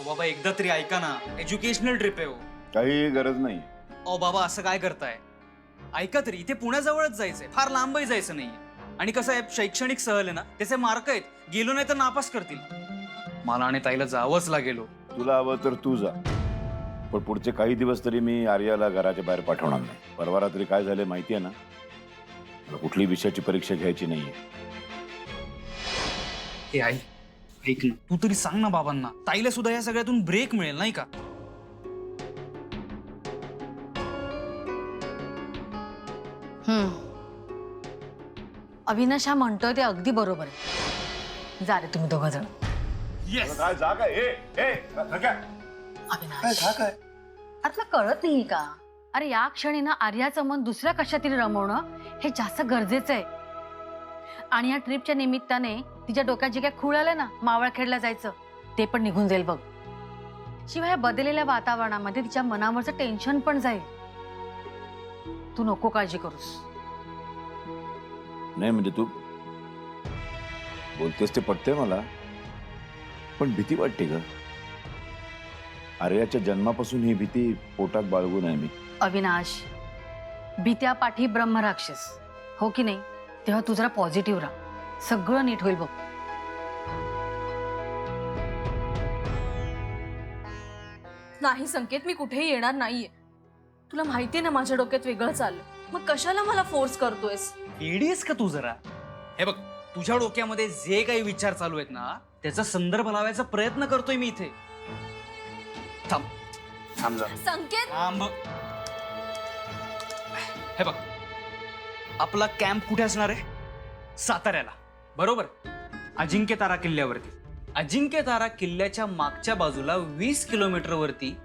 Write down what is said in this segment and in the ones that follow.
बाबा एकदा तरी ऐका ना, एज्युकेशनल ट्रिप आहे हो. काही गरज नाही. अहो बाबा असं काय करताय? ऐका तरी, इथे पुण्याजवळच जायचंय, फार लांबही जायचं नाहीये. आणि कसं आहे, शैक्षणिक सहल आहे ना, त्याचे मार्क आहेत, गेलो नाही तर नापास करतील. मला आणि ताईला जावंच लागेल. तुला हवं तर तू जा, पण पुढचे काही दिवस तरी मी आर्याला घराच्या बाहेर पाठवणार नाही. परवा रात्री काय झाले माहिती आहे ना, मला कुठली विषयाची परीक्षा घ्यायची नाहीये. हे आई, ऐक ना, तू तरी सांग ना बाबांना, ताईला सुद्धा या सगळ्यातून ब्रेक मिळेल नाही का? अविनाश हा म्हणतोय ते अगदी बरोबर आहे. जा रे तुम्ही दोघं जण. काय जा काय अविनाश, अरे तुला कळत नाही का? अरे या क्षणी ना आर्याचं मन दुसऱ्या कशातरी रमवणं हे जास्त गरजेचं आहे. आणि या ट्रिपच्या निमित्ताने तिच्या डोक्यात जे काय खूळ आलं ना, मावळखेडला जायचं, ते पण निघून जाईल बघ. शिवाय बदललेल्या वातावरणामध्ये तिच्या मनावरचं टेन्शन पण जाईल. तू नको काळजी करूस. नाही म्हणजे तू बोलतेस ते पटते मला, पण भीती वाटते ग. आर्याच्या जन्मापासून ही भीती पोटात बाळगून आहे मी. अविनाश, भीत्या पाठी ब्रह्मराक्षस, हो की नाही? तेव्हा तू जरा पॉझिटिव्ह राहा, सगळं नीट होईल बघ. नाही संकेत, मी कुठेही येणार नाहीये. तुला माहितीये ना माझ्या डोक्यात वेगळं चाललं, मग कशाला मला फोर्स करतोयस? एडीएस का तू जरा? हे बघ, तुझ्या डोक्यामध्ये जे काही विचार चालू आहेत ना, त्याचा संदर्भ लावायचा प्रयत्न करतोय मी इथे. थांब थांब जा. संकेत, थांब. हे बघ, आपला कॅम्प कुठे असणार आहे? साताऱ्याला, बरोबर? अजिंक्य तारा किल्ल्यावरती. अजिंक्य तारा किल्ल्याच्या मागच्या बाजूला 20 किलोमीटर वरती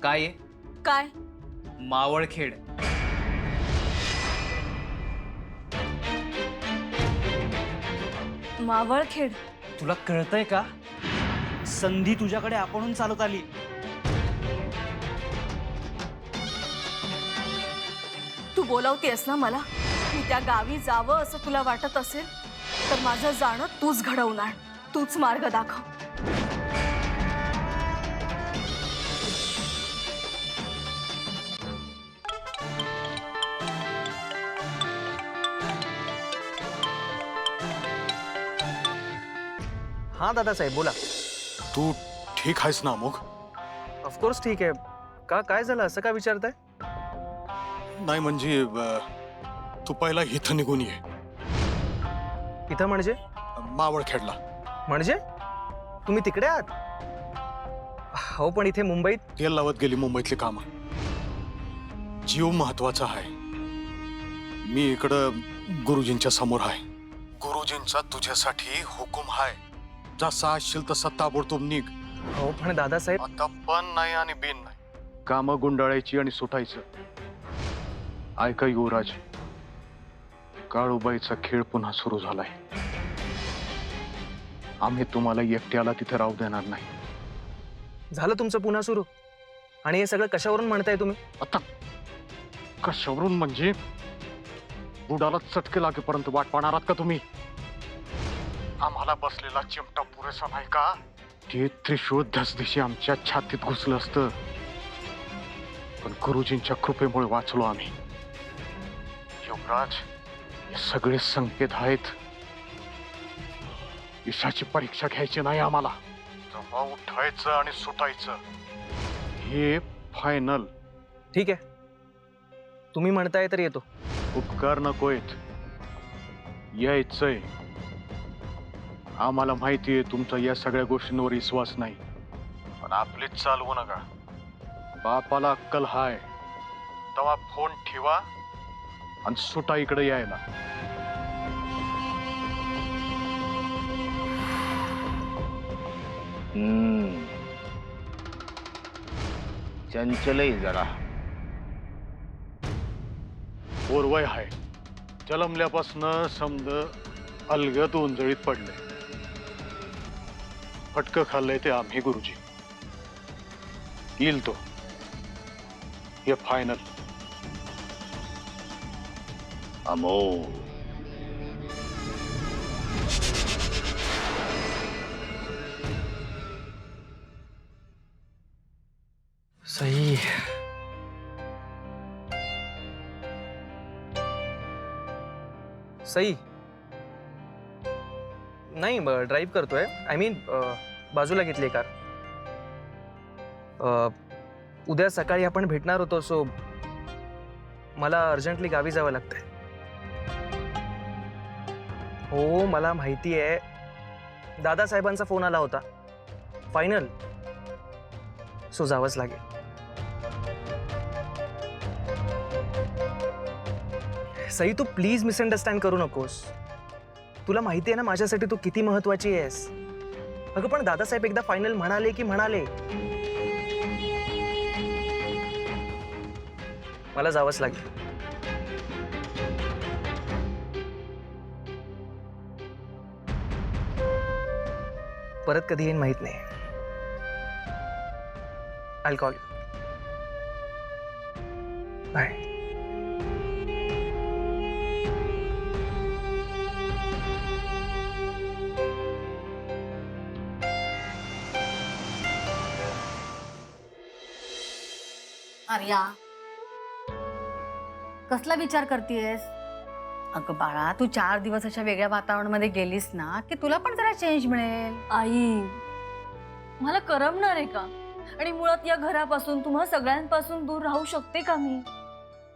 काय आहे? काय? मावळखेड. मावळखेड? तुला कळतंय का? संधी तुझ्याकडे आपणून चालत आली. तू बोलावतेस ना मला? मी त्या गावी जावं असं तुला वाटत असेल तर माझं जाणं तूच घडवून आण, तूच मार्ग दाखव. हाँ दादासाहेब बोला. तू ठीक आहेस ना अमोघ? ऑफकोर्स ठीक आहे. का काय झालं, असं का विचारताय? नाही म्हणजे तू पहिला इथं निघून ये. इथं म्हणजे? मावळखेडला. म्हणजे तुम्ही तिकडे आहात? हो पण इथे मुंबईत तेल लावत गेली मुंबईतली कामं. जीव महत्वाचा आहे. मी इकडं गुरुजींच्या समोर आहे. गुरुजींचा तुझ्यासाठी हुकूम आहे. जसा असशील तसा ताबडतोब निघ. हो पण दादासाहेब. आता पण नाही आणि बिन नाही. कामं गुंडाळायची आणि सुटायचं. ऐका युवराज, काळूबाईचा खेळ पुन्हा सुरू झालाय. आम्ही तुम्हाला एकट्याला तिथे राहू देणार नाही. झालं तुमचं पुन्हा सुरू? आणि हे सगळं कशावरून म्हणताय तुम्ही? आता कशावरून म्हणजे? बुडाला चटके लागेपर्यंत वाट पाहणार का तुम्ही? आम्हाला बसलेला चिमटा पुरेसा नाही का? ते त्रिशूळ धसदिशी आमच्या छातीत घुसलं असतं, पण गुरुजींच्या कृपेमुळे वाचलो आम्ही. युवराज, हे सगळे संकेत आहेत. यशाची परीक्षा घ्यायची नाही आम्हाला. तेव्हा उठायचं आणि सुटायचं. हे फायनल. ठीक आहे, तुम्ही म्हणताय तर येतो. उपकार नकोयत, यायचंय. आम्हाला माहितीये तुमचा या सगळ्या गोष्टींवर विश्वास नाही, पण आपलीच चालवू नका. बापाला अक्कल हाय तेव्हा फोन ठेवा आणि सुटा इकडे यायला. चंचलही जरा. पोरवय हाय. जन्मल्यापासनं समद अलगत उंजळीत पडलंय. फटकं खाल्लंय ते आम्ही गुरुजी. येईल तो. हे फायनल. अमोल, सई नाही ड्राईव्ह करतोय. आय मीन बाजूला घेतली कार. उद्या सकाळी आपण भेटणार होतो, सो मला अर्जंटली गावी जावं लागतंय. हो मला माहिती आहे, दादासाहेबांचा फोन आला होता. फायनल, सो जावंच लागेल. सई तू प्लीज मिसअंडरस्टँड करू नकोस. तुला माहिती आहे ना माझ्यासाठी तू किती महत्वाची आहेस. अगं पण दादासाहेब एकदा फायनल म्हणाले की म्हणाले. मला जावंच लागेल. परत कधी येईन माहित नाही. I call you. Bye. Arya, कसला विचार करतेस? अगं बाळा, तू 4 दिवस अशा वेगळ्या वातावरणामध्ये गेलीस ना की तुला पण जरा चेंज मिळेल. आई मला करमणार आहे का? आणि मुळात या घरापासून तुम्हा सगळ्यांपासून दूर राहू शकते का मी?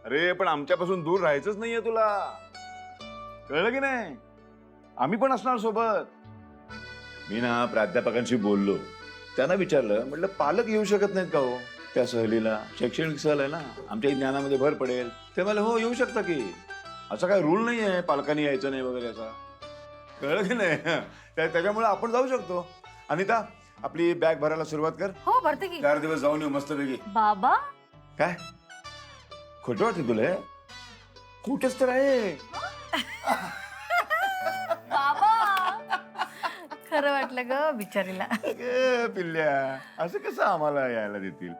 अरे पण आमच्यापासून दूर राहायचंच नाहीये तुला, कळलं की नाही? आम्ही पण असणार सोबत. मी ना प्राध्यापकांशी बोललो, त्यांना विचारलं, म्हटलं पालक येऊ शकत नाहीत का हो त्या सहलीला? शैक्षणिक सहल आहे ना, आमच्या ज्ञानामध्ये भर पडेल. ते मला हो येऊ शकता की, असं काय रूल नाही आहे पालकांनी यायचं नाही वगैरे असा, कळलं की नाही? त्याच्यामुळे आपण जाऊ शकतो. अनिता आपली बॅग भरायला सुरुवात कर. हो भरते की. 4 दिवस जाऊन येऊ मस्तपैकी. बाबा काय खोटं वाटतं तुला? खोटच तर आहे. बाबा खरं वाटलं ग बिचारीला. अगं पिल्ल्या, असं कसं आम्हाला यायला देतील?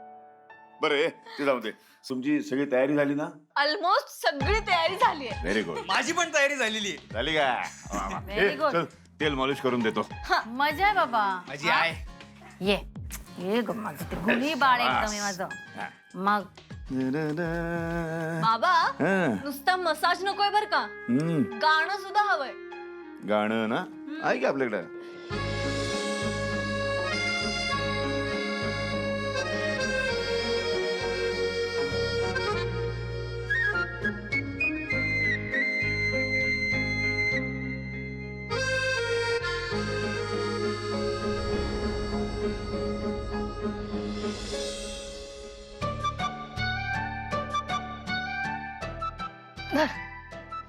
बरं ते जाऊ दे. तुमची सगळी तयारी झाली ना? ऑलमोस्ट सगळी तयारी झाली आहे. Very good. माझी पण तयारी झालेली आहे. झाली का? वा, वा. Very ए, good. चल तेल मॉलिश करून देतो. मजा आहे बाबा. माझी आहे. ये ये ग माझं ते गुणी बाळ एकदम आहे माझं. मग बाबा हं. नुसता मसाज नकोय बर का, गाणं सुद्धा हवंय. गाणं ना आहे की आपल्याकडं?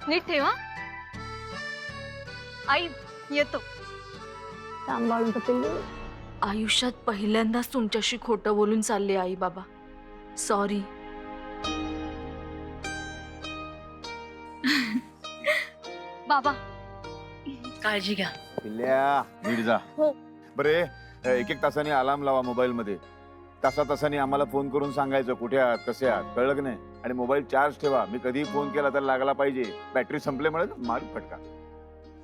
नीट ठेवा. आई येतो. आयुष्यात पहिल्यांदाच तुमच्याशी खोटं बोलून चालले आई बाबा. सॉरी. बाबा काळजी घ्या. पिल्ल्या नीट जा. हो. बरे 1-1 तासाने अलार्म लावा मोबाईल मध्ये. तासातासाने आम्हाला फोन करून सांगायचं कुठे आहात, कसे आहात, कळलं की नाही? आणि मोबाईल चार्ज ठेवा. मी कधी फोन केला तर लागला पाहिजे. बॅटरी संपल्यामुळे मार फटका.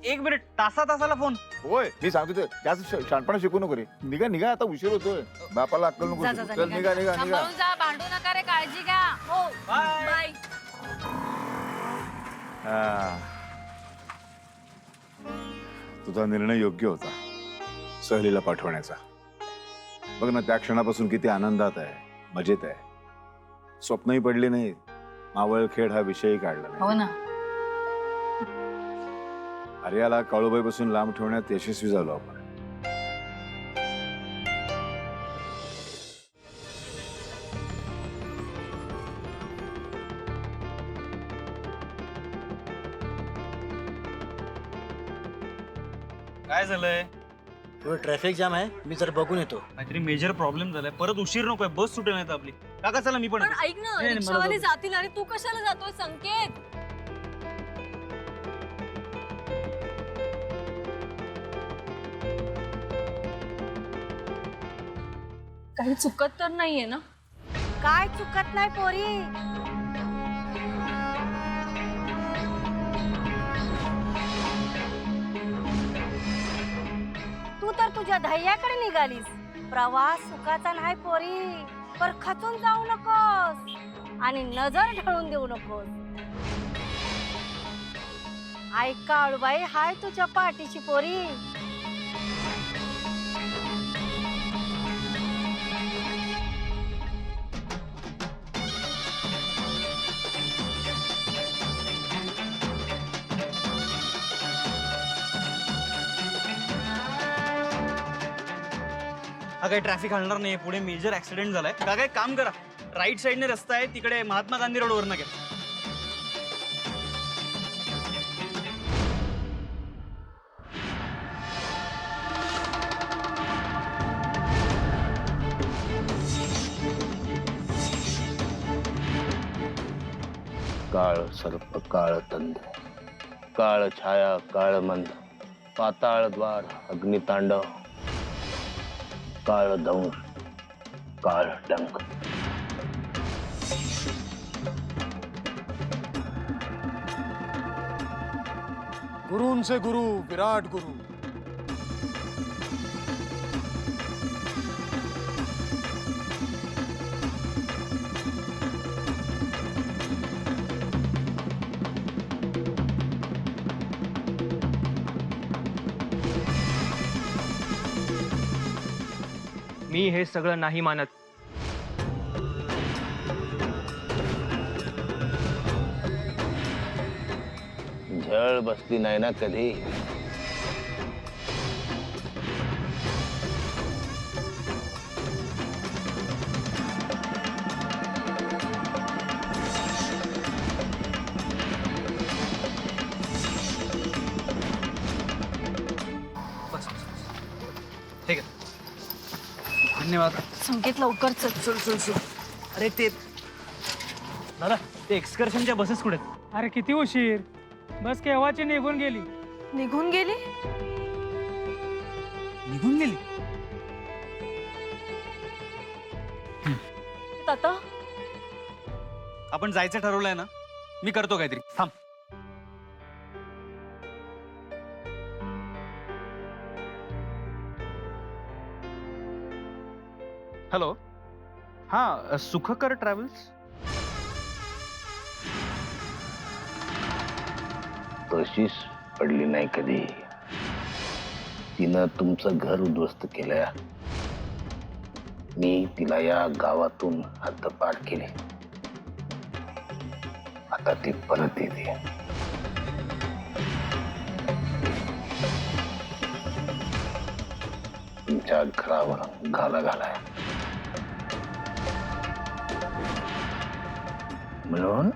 1 मिनिट, तासाला फोन. होय मी सांगतो ते जास्त शहाणपणा शिकू नको रे. निघा निघा, आता उशीर होतोय. बापाला अक्कल नको जा, शिकवू. जा, चल निघा, निघा निघा निघा. सांभाळून जा, भांडू नका रे, काळजी घ्या. हो बाय. बाय. हा. तुझा निर्णय योग्य होता सहलीला पाठवण्याचा. बघ ना त्या क्षणापासून किती आनंदात आहे, मजेत आहे. स्वप्नही पडली नाहीत. मावळखेड हा विषयही काढला नाही. हो ना. आर्याला काळूबाईपासून लांब ठेवण्यात यशस्वी झालो आपण. काय झालंय? ट्रॅफिक जाम आहे, मी जर बघून येतो. काहीतरी मेजर प्रॉब्लेम झालाय. परत उशीर नकोय, बस सुटेल नाही तर आपली. काका चला मी पण पण येतो. ऐक ना, नाही, मला रिक्षावाले जाऊ जातील आणि तू कशाला जातोय संकेत? काही चुकत तर नाहीये ना? काय चुकत नाही पोरी. तू तर तुझ्या ध्येयाकडे निघालीस. प्रवास सुखाचा नाही पोरी, पर खचून जाऊ नकोस आणि नजर ढळून देऊ नकोस. ऐका आळूबाई हाय तुझ्या पाठीची पोरी. हा काही ट्रॅफिक हलणार नाही, पुढे मेजर ऍक्सिडेंट झालाय. का काय काम करा, राईट साईडने रस्ता आहे, तिकडे महात्मा गांधी रोडवरनं घ्या. काळ सर्प काळ तंद, काळ छाया काळ मंद, पाताळ द्वार अग्नितांडव, काळ दंश काळ डंक. गुरूंचे गुरु विराट गुरु. मी हे सगळं नाही मानत. झळ बसली नाही ना कधी. बस ठीक आहे, धन्यवाद. संकेत लवकर चल. चल चल चल. अरे ते दादा, ते एक्सकर्शनच्या बसेस कुठे आहेत? अरे किती उशीर, बस केव्हाची निघून गेली. निघून गेली. निघून गेली. ताता आपण जायचं ठरवलंय ना, मी करतो काहीतरी. थांब. हॅलो, हां, सुखकर ट्रॅव्हल्स. तशीच पडली नाही कधी. तिनं तुमचं घर उद्ध्वस्त केलं. मी तिला या गावातून हद्दपार केले. आता ती परत येते. तुमच्या घरावर घाला घालाय म्हणून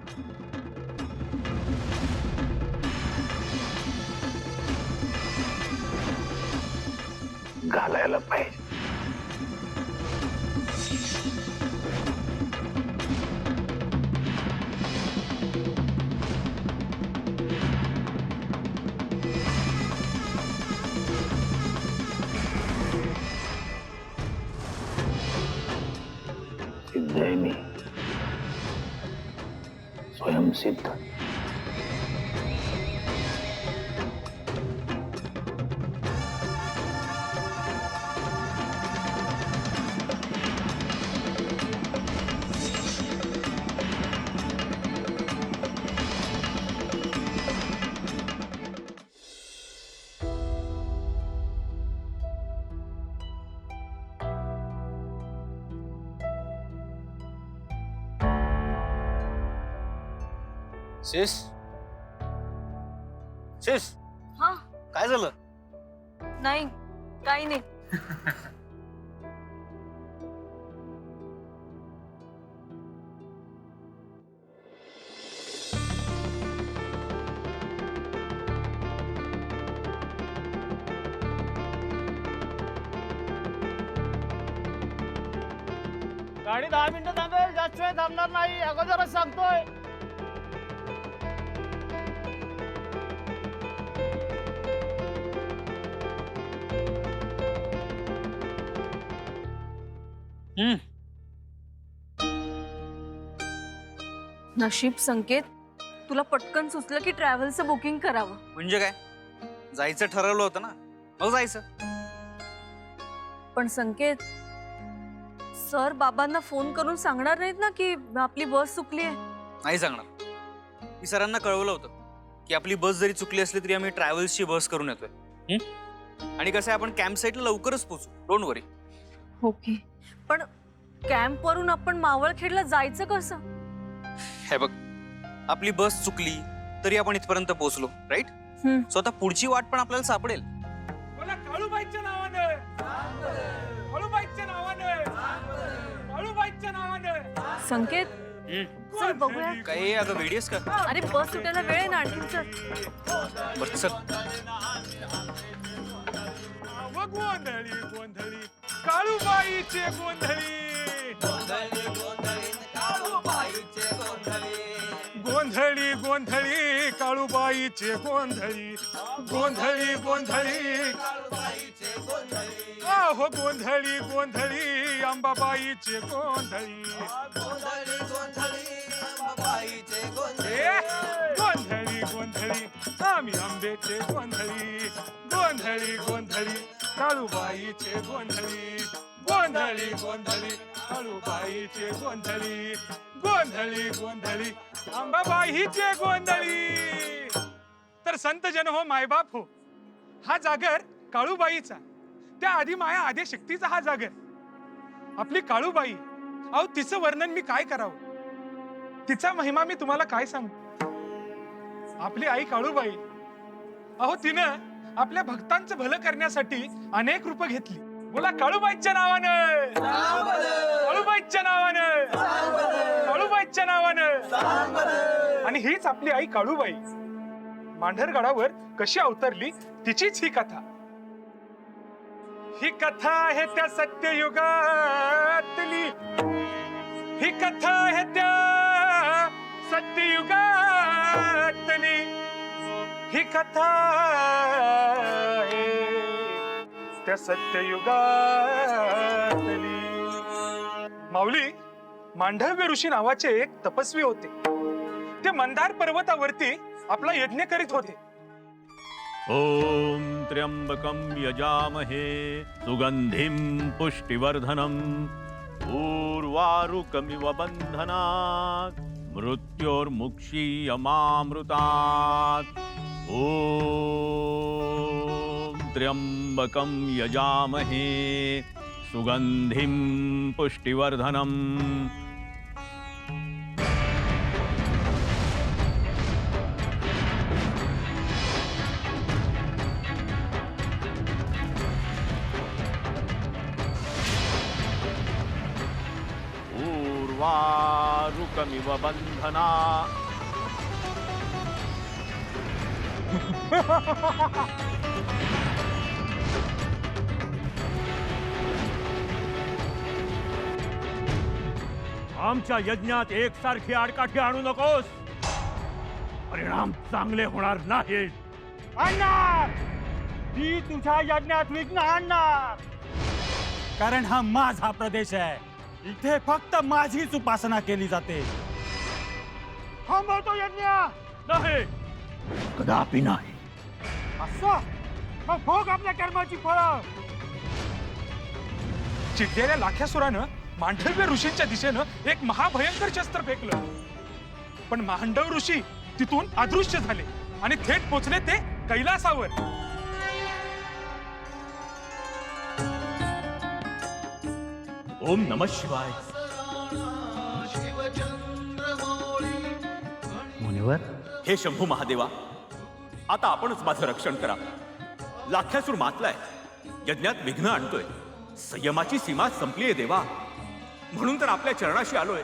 घालायला पाहिजे. सिद्ध आहे मी, स्वयंसिद्ध. शेष, शेष, हा काय झालं? नाही, काही नाही. गाडी 10 मिनिटं थांबेल, जास्त वेळ थांबणार नाही, अगोदरच सांगतोय. नशीब संकेत, तुला पटकन सुचलं की ट्रॅव्हलचं बुकिंग करावं. म्हणजे काय, जायचं ठरवलं होतं ना, मग जायचं. पण संकेत, सर बाबांना फोन करून सांगणार नाहीत ना की आपली बस चुकली आहे? नाही सांगणार. मी सरांना कळवलं होतं, की आपली बस जरी चुकली असली तरी आम्ही ट्रॅव्हल्सची बस करून येतोय. आणि कसं आहे, आपण कॅम्प साईटला लवकरच पोहोचू, डोंट वरी. ओके, पण कॅम्पवरून आपण मावळखेडला जायचं कसं? हे बघ, आपली बस चुकली तरी आपण इथपर्यंत पोहोचलो, राईट? सो आता पुढची वाट पण आपल्याला सापडेल. काळूबाईच्या नावानं संकेत, चल बघूया. काय अगं वेडीस का? अरे बस सुटायला वेळ आहे ना आणखी, चल. बरं चल. गोंधळी गोंधळी काळूबाईचे गोंधळी, गोंधळी गोंधळी काळूबाईचे गोंधळी, गोंधळी गोंधळी आहो गोंधळी गोंधळी अंबाबाईचे गोंधळी, गोंधळी गोंधळी आम्ही आंबेचे गोंधळी, गोंधळी गोंधळी काळूबाईचे गोंधळी, गोंधळी गोंधळी काळूबाईचे गोंधळी, गोंधळी गोंधळी अंबाबाईचे गोंधळी. तर संत जन हो, मायबाप हो, हा जागर काळूबाईचा, त्या आधी माया आद्यशक्तीचा हा जागर. आपली काळूबाई, अहो तिचं वर्णन मी काय करावं, तिचा महिमा मी तुम्हाला काय सांगू. आपली आई काळूबाई, अहो तिनं आपल्या भक्तांचं भलं करण्यासाठी अनेक रूप घेतली. बोला काळूबाईच्या नावानं, काळूबाईच्या नावानं, काळूबाईच्या नावानं. आणि हीच आपली आई काळूबाई मांढरगडावर कशी अवतरली तिचीच ही कथा. ही कथा आहे त्या सत्ययुगातली, ही कथा आहे त्या सत्ययुगातली, ही कथा आहे त्या सत्ययुगातली. माऊली, मांडव्य ऋषी नावाचे एक तपस्वी होते. ते मंदार पर्वतावरती आपला यज्ञ करीत होते. ओम त्र्यंबकं यजामहे सुगंधिं पुष्टिवर्धनं उर्वारुकमिव बन्धनात् मृत्योर्मुक्षीयमामृतात्. ओम त्र्यंबकं यजामहे सुगंधिं पुष्टिवर्धनम्. उर्वारुकमिव बन्धना. आमच्या यज्ञात एकसारखी आडकाठी आणू नकोस, परिणाम चांगले होणार नाहीत. आणणार, ती तुझ्या यज्ञात विघ्न आणणार, कारण हा माझा प्रदेश आहे. इथे फक्त माझीच उपासना केली जाते. थांबवतो यज्ञ नाही, कदापि नाही. असं मग भोग आपल्या कर्माची फळं. चिडलेल्या लाख्यासुरानं मांडव्य ऋषींच्या दिशेनं एक महाभयंकर शस्त्र फेकलं, पण मांडव ऋषी तिथून अदृश्य झाले आणि थेट पोचले ते कैलासावर. ओम नमः शिवाय. मुनिवर, हे शंभू महादेवा, आता आपणच माझं रक्षण करा. लाख्यासूर मातलाय, यज्ञात विघ्न आणतोय. संयमाची सीमा संपलीये देवा, म्हणून तर आपल्या चरणाशी आलोय.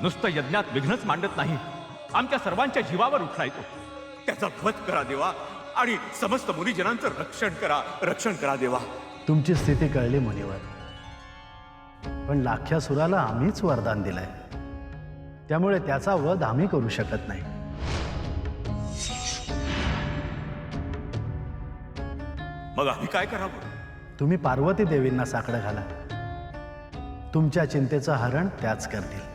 नुसतं यज्ञात विघ्नच मांडत नाही, आमच्या सर्वांच्या जीवावर उठलाय तो. त्याचा वध करा देवा, आणि समस्त मुनिजनांचं रक्षण करा देवा. तुमची स्थिती कळली मुनिवर, पण लाख्यासुराला आम्हीच वरदान दिलंय, त्यामुळे त्याचा वध आम्ही करू शकत नाही. मग आम्ही काय करावं? तुम्ही पार्वती देवींना साकडं घाला, तुमच्या चिंतेचं हरण त्याच करतील.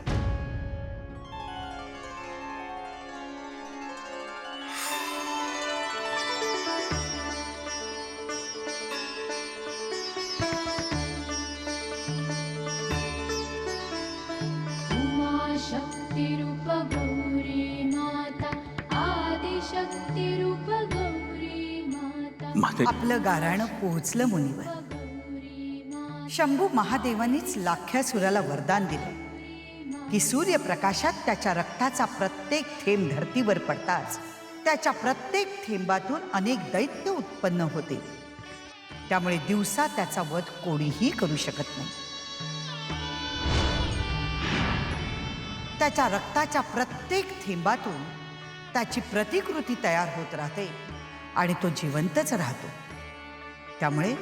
शक्तिरूप गौरी माता आदिशक्ति इथे आपलं गाऱ्हाणं पोहोचलं मुनीवर. शंभू महादेवानीच लाख्यासुराला वरदान दिलं की सूर्यप्रकाशात त्याच्या रक्ताचा प्रत्येक थेंब धरतीवर पडताच त्याच्या प्रत्येक थेंबातून अनेक दैत्य उत्पन्न होते. त्यामुळे दिवसा त्याचा वध कोणीही करू शकत नाही. त्याच्या रक्ताच्या प्रत्येक थेंबातून त्याची प्रतिकृती तयार होत राहते आणि तो जिवंतच राहतो. त्यामुळे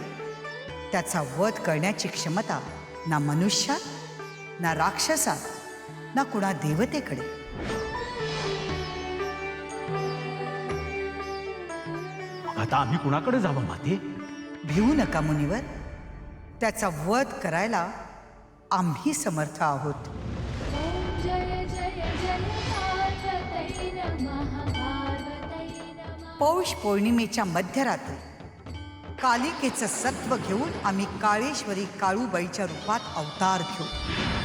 त्याचा वध करण्याची क्षमता ना मनुष्यात ना राक्षसात ना कुणा देवतेकडे. आता आम्ही कुणाकडे जावं माते? भिवू नका मुनीवर, त्याचा वध करायला आम्ही समर्थ आहोत. पौष पौर्णिमेच्या मध्यरात्री कालिकेचं सत्व घेऊन आम्ही काळेश्वरी काळूबाईच्या रूपात अवतार घेऊ.